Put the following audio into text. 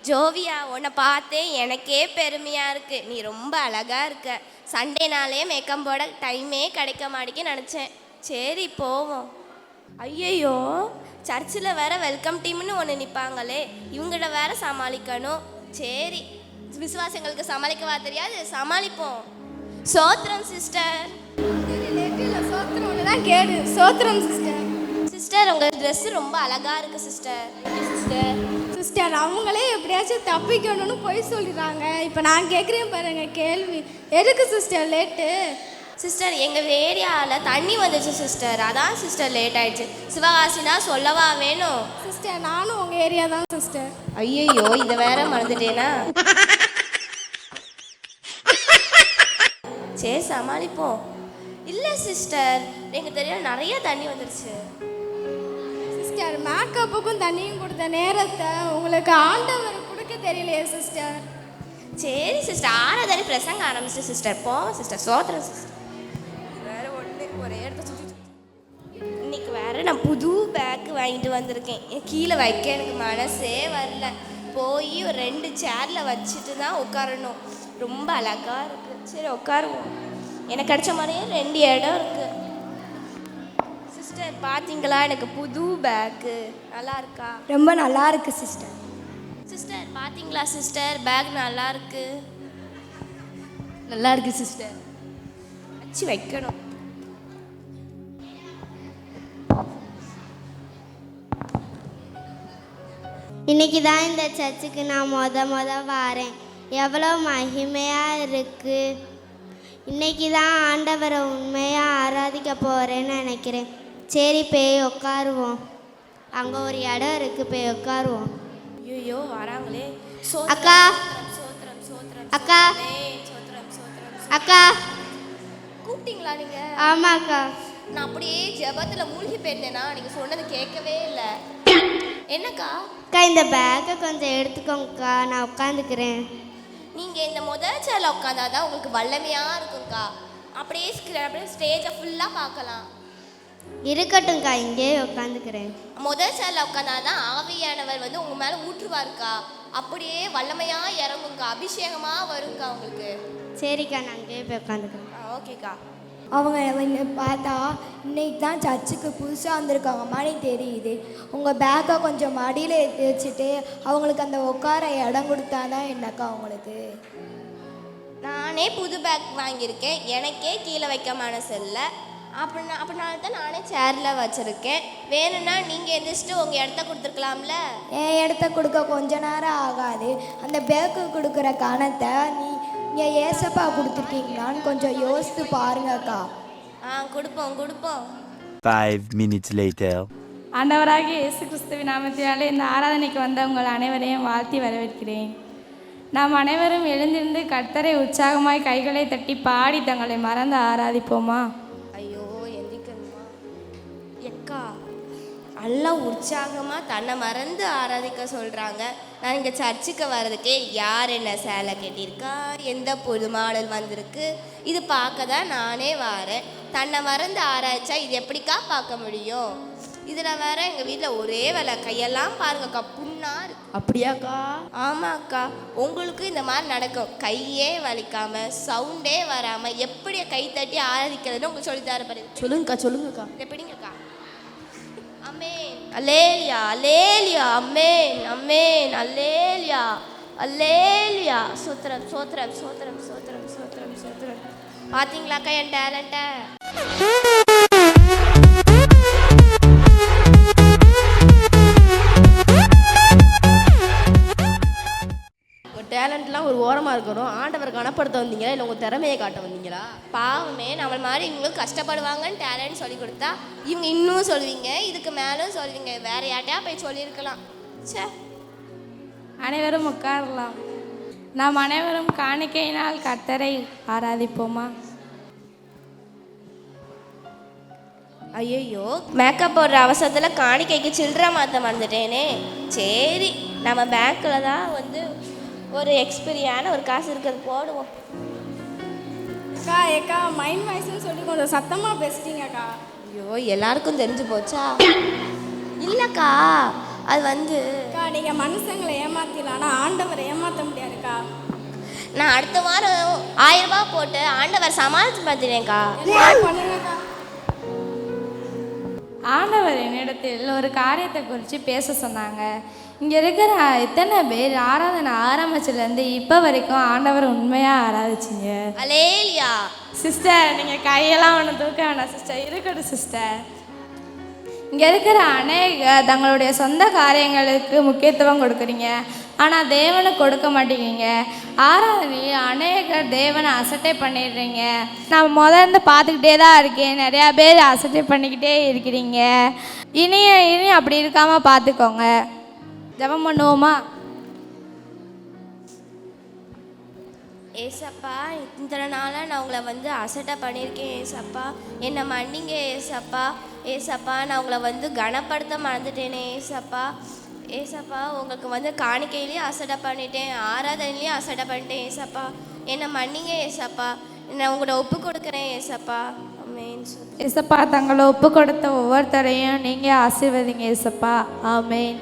ஜோவியா, உன்னை பார்த்தே எனக்கே பெருமையாக இருக்குது. நீ ரொம்ப அழகாக இருக்க. சண்டேனாலே மேக்கப் போட டைமே கிடைக்க மாட்டேங்குன்னு நினச்சேன். சரி போவோம். ஐயையோ, சர்ச்சில் வேற வெல்கம் டீம்னு ஒன்று நிற்பாங்களே, இவங்கள்ட்ட வேற சமாளிக்கணும். சரி, விசுவாசங்களுக்கு சமாளிக்கவா தெரியாது, சமாளிப்போம். சோத்திரம் சிஸ்டர். சோத்திரம் ஒன்று தான் கேடு. சோத்திரம் சிஸ்டர். சிஸ்டர், உங்கள் ட்ரெஸ்ஸு ரொம்ப அழகாக இருக்குது சிஸ்டர். சிஸ்டர் சிஸ்டர், அவங்களே எப்படியாச்சும் தப்பிக்கணும்னு போய் சொல்லிடுறாங்க. இப்போ நான் கேட்குறேன் பாருங்க கேள்வி, எதுக்கு சிஸ்டர் லேட்டு? சிஸ்டர், எங்கள் ஏரியாவில் தண்ணி வந்துச்சு சிஸ்டர், அதான் சிஸ்டர் லேட் ஆயிடுச்சு. சிவகாசினா சொல்லவா வேணும்? சிஸ்டர், நானும் உங்கள் ஏரியா தான் சிஸ்டர். ஐயோ, இதை வேற மறந்துட்டேனா? சரி சமாளிப்போம். இல்லை சிஸ்டர், எங்கள் தெரியும் நிறைய தண்ணி வந்துருச்சு. சிஸ்டர், மேக்கப்புக்கும் தண்ணியும் கொடுத்த நேரத்தை உங்களுக்கு ஆண்டவர் கொடுக்க தெரியலையே சிஸ்டர். சரி சிஸ்டர், ஆராதனை பிரசங்க ஆரம்பிச்சு சிஸ்டர். போவோம் சிஸ்டர். சோத்திரம் சிஸ்டர். வேற ஒன்று ஒரே இடத்த சுற்றி இன்னைக்கு வேற நான் புது பேக்கு வாங்கிட்டு வந்திருக்கேன். கீழே வைக்க எனக்கு மனசே வரல. போய் ஒரு 2 சேரில் வச்சுட்டு தான் உட்காரணும். ரொம்ப அழகாக இருக்குது. சரி உட்காருவோம். எனக்கு கிடைச்ச மாதிரியே 2 இடம் இருக்குது. சிஸ்டர் பார்த்தீங்களா, எனக்கு புது பேக்கு நல்லா இருக்கா? ரொம்ப நல்லா இருக்கு சிஸ்டர். சிஸ்டர் பார்த்தீங்களா சிஸ்டர், பேக் நல்லா இருக்கு. நல்லா இருக்கு சிஸ்டர். வச்சு வைக்கணும். இன்னைக்கு தான் இந்த சர்ச்சுக்கு நான் முத வாரேன். எவ்வளோ மகிமையாக இருக்குது. இன்னைக்கு தான் ஆண்டவரை உண்மையாக ஆராதிக்க போகிறேன்னு நினைக்கிறேன். சரி போய் உட்காருவோம். அங்கே ஒரு இடம் இருக்குது, போய் உட்காருவோம். ஐயோ வராங்களே. அக்கா சோத்திரம் சோத்திரம். அக்கா சோத்திரம் சோத்திரம். அக்கா கூப்பிட்டீங்களா நீங்க? ஆமாக்கா. நான் அப்படியே ஜெபத்தில் மூழ்கி போயிருந்தேனா, நீங்கள் சொன்னது கேட்கவே இல்லை. என்னக்கா? அக்கா, இந்த பேக்கை கொஞ்சம் எடுத்துக்கோங்கக்கா, நான் உட்காந்துக்கிறேன். நீங்கள் இந்த முதல் சேரில் உட்காந்தாதான் உங்களுக்கு வல்லமையாக இருக்கும்க்கா. அப்படியே ஸ்டேஜை ஃபுல்லாக பார்க்கலாம். இருக்கட்டும்க்கா, இங்கேயே உட்காந்துக்கிறேன். முதல் சேரில் உட்காந்தாதான் ஆவியானவர் வந்து உங்கள் மேலே ஊற்றுவாருக்கா. அப்படியே வல்லமையாக இறங்குங்க்கா, அபிஷேகமாக வருங்க்கா உங்களுக்கு. சரிக்கா, நான் அங்கேயே போய் உட்காந்துக்கிறேன். ஓகேக்கா. அவங்க பார்த்தா இன்னைக்கு தான் சர்ச்சுக்கு புதுசாக வந்திருக்காங்க மாதிரி தெரியுது. உங்கள் பேக்கை கொஞ்சம் மடியில் எடுத்து வச்சுட்டு அவங்களுக்கு அந்த உட்கார இடம் கொடுத்தா தான் என்னக்கா அவங்களுக்கு? நானே புது பேக் வாங்கியிருக்கேன், எனக்கே கீழே வைக்க மனசு இல்லை. அப்படினால தான் நானே சேரில் வச்சுருக்கேன். வேணும்னா நீங்கள் எந்திரிச்சிட்டு உங்கள் இடத்த கொடுத்துருக்கலாம்ல. என் இடத்த கொடுக்க கொஞ்ச நேரம் ஆகாது. அந்த பேக்கு கொடுக்குற கணத்தை நீங்கள் ஏசப்பா கொடுத்துருக்கீங்களான்னு கொஞ்சம் யோசித்து பாருங்கக்கா. கொடுப்போம். 5 minutes later. ஆண்டவராகிய இயேசு கிறிஸ்துவின் நாமத்தினாலே இந்த ஆராதனைக்கு வந்த உங்கள் அனைவரையும் வாழ்த்தி வரவேற்கிறேன். நாம் அனைவரும் எழுந்திருந்து கர்த்தரை உற்சாகமாய் கைகளை தட்டி பாடி தங்களை மறந்து ஆராதிப்போமா? ஐயோ எந்திக்கணுமா? எக்கா எல்லாம் உற்சாகமாக தன்னை மறந்து ஆராதிக்க சொல்கிறாங்க. நான் இங்கே சர்ச்சுக்கு வர்றதுக்கே யார் என்ன சேலை கட்டியிருக்கா, எந்த புது மாடல் வந்திருக்கு, இது பார்க்க தான் நானே வரேன். தன்னை மறந்து ஆராய்ச்சா இது எப்படிக்கா பார்க்க முடியும்? இதில் வேற எங்கள் வீட்டில் ஒரே வேலை, கையெல்லாம் பாருங்கக்கா புண்ணா இருக்கு. அப்படியாக்கா? ஆமாக்கா, உங்களுக்கு இந்த மாதிரி நடக்கும். கையே வலிக்காமல் சவுண்டே வராமல் எப்படி கை தட்டி ஆராதிக்கிறதுன்னு உங்களுக்கு சொல்லித்தர பாரு. சொல்லுங்கக்கா. இதை பிடிங்கக்கா. அமேன் அல்லேலியா அல்லேலியா அமேன் அமேன் அல்லேலியா அல்லேலியா. சோத்திரம் சோத்திரம் சோத்திரம் சோத்திரம் சோத்திரம் சோத்திரம். பார்த்தீங்களாக்கா என் டேலண்ட்டை? டேலண்ட்லாம் ஒரு ஓரமாக இருக்கணும். ஆண்டவரை கனப்படுத்த வந்தீங்களா இல்லை உங்கள் திறமையை காட்ட வந்தீங்களா? பாவமே நம்மள மாதிரி இவங்களுக்கு கஷ்டப்படுவாங்கன்னு டேலண்ட் சொல்லி கொடுத்தா இவங்க இன்னும் சொல்லுவீங்க, இதுக்கு மேலும் சொல்லுவீங்க. வேற யார்ட்டையா போய் சொல்லியிருக்கலாம். சே. அனைவரும் உட்காரலாம். நாம் அனைவரும் காணிக்கையினால் கர்த்தரை ஆராதிப்போமா? ஐயோ, மேக்கப் போடுற அவசரத்தில் காணிக்கைக்கு சில்லறை மாற்ற மறந்துட்டேனே. சரி, நம்ம பேங்க்கில் தான் வந்து ஒரு எக்ஸ்பீரியான ஒரு காசு இருக்கிறது போடுவோம். ஏக்கா மைண்ட் வாய்ஸ்னு சொல்லி கொஞ்சம் சத்தமாக பேசிட்டீங்கக்கா. ஐயோ, எல்லாருக்கும் தெரிஞ்சு போச்சா? இல்லைக்கா, அது வந்து அக்கா நீங்கள் மனுஷங்களை ஏமாத்திடலாம் ஆனால் ஆண்டவரை ஏமாற்ற முடியாதுக்கா. நான் அடுத்த வாரம் 1000 ரூபாய் போட்டு ஆண்டவர் சமாளித்து பார்த்துட்டேன்க்கா. பண்ணுங்கக்கா. ஆண்டவர் என்னிடத்தில் ஒரு காரியத்தை குறித்து பேச சொன்னாங்க. இங்கே இருக்கிற எத்தனை பேர் ஆராதனை ஆரம்பிச்சிலேருந்து இப்போ வரைக்கும் ஆண்டவர் உண்மையாக ஆராதிச்சிங்க? அலேலியா. சிஸ்டர், நீங்கள் கையெல்லாம் ஒன்று தூக்க வேணாம் சிஸ்டர், இருக்கட்டும் சிஸ்டர். இங்கே இருக்கிற அநேக தங்களுடைய சொந்த காரியங்களுக்கு முக்கியத்துவம் கொடுக்குறீங்க, ஆனால் தேவனுக்கு கொடுக்க மாட்டேங்கிறீங்க. ஆராதனையில் அநேக தேவனை அசட்டை பண்ணிடுறீங்க. நான் முதல்ல பார்த்துக்கிட்டே தான் இருக்கேன், நிறையா பேர் அசட்டை பண்ணிக்கிட்டே இருக்கிறீங்க. இனி அப்படி இருக்காமல் பார்த்துக்கோங்க. ஜெபம் பண்ணுவோமா? ஏசப்பா, இத்தனை நாளாக நான் உங்களை வந்து அசட்டை பண்ணியிருக்கேன் ஏசப்பா, என்னை மன்னிங்க ஏசப்பா. ஏசப்பா, நான் உங்களை வந்து கனப்படுத்த மறந்துட்டேனே ஏசப்பா. ஏசப்பா, உங்களுக்கு வந்து காணிக்கையிலையும் அசட்டை பண்ணிட்டேன், ஆராதனையிலையும் அசட்டை பண்ணிட்டேன் ஏசப்பா. என்னை மன்னிங்க ஏசப்பா. நான் உங்களை ஒப்பு கொடுக்குறேன் ஏசப்பா. ஆமென். ஏசப்பா, தங்களை ஒப்பு கொடுத்த ஒவ்வொருத்தரையும் நீங்கள் ஆசீர்வதிங்க ஏசப்பா. ஆமென்.